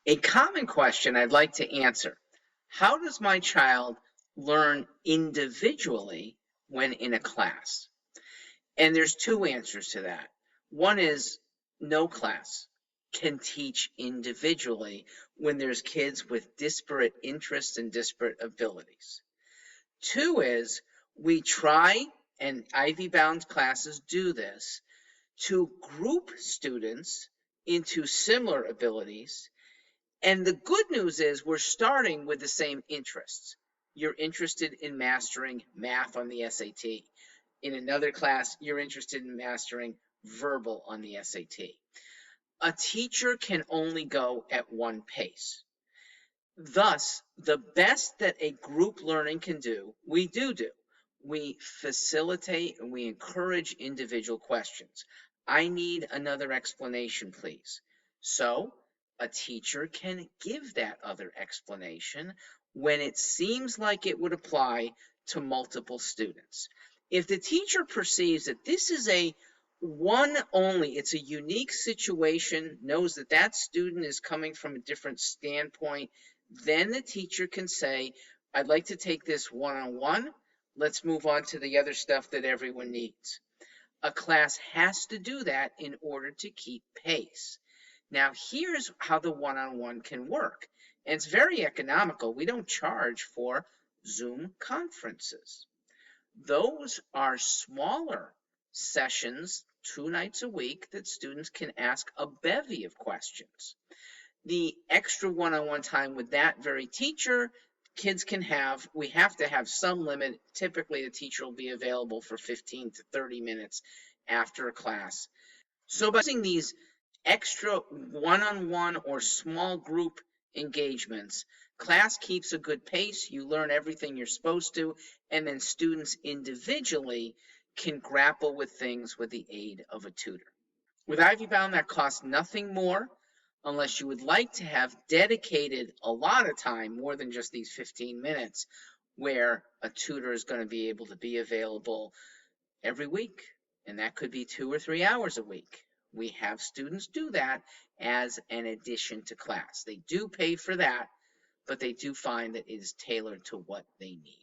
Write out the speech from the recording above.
A common question I'd like to answer: how does my child learn individually when in a class? And there's two answers to that. One is no class can teach individually when there's kids with disparate interests and disparate abilities. Two is we try, and Ivy-bound classes do this, to group students into similar abilities. And the good news is we're starting with the same interests. You're interested in mastering math on the SAT. In another class, you're interested in mastering verbal on the SAT. A teacher can only go at one pace. Thus, the best that a group learning can do, we do. We facilitate and we encourage individual questions. I need another explanation, please. So, a teacher can give that other explanation when it seems like it would apply to multiple students. If the teacher perceives that this is a one only, it's a unique situation, knows that that student is coming from a different standpoint, then the teacher can say, I'd like to take this one-on-one. Let's move on to the other stuff that everyone needs. A class has to do that in order to keep pace. Now, here's how the one-on-one can work. And it's very economical. We don't charge for Zoom conferences. Those are smaller sessions, 2 nights a week, that students can ask a bevy of questions. The extra one-on-one time with that very teacher, kids can have, we have to have some limit. Typically, the teacher will be available for 15 to 30 minutes after a class. So by using these extra one-on-one or small group engagements, class keeps a good pace, you learn everything you're supposed to, and then students individually can grapple with things with the aid of a tutor. With Ivy-bound, that costs nothing more, unless you would like to have dedicated a lot of time, more than just these 15 minutes, where a tutor is going to be able to be available every week. And that could be 2 or 3 hours a week. We have students do that as an addition to class. They do pay for that, but they do find that it is tailored to what they need.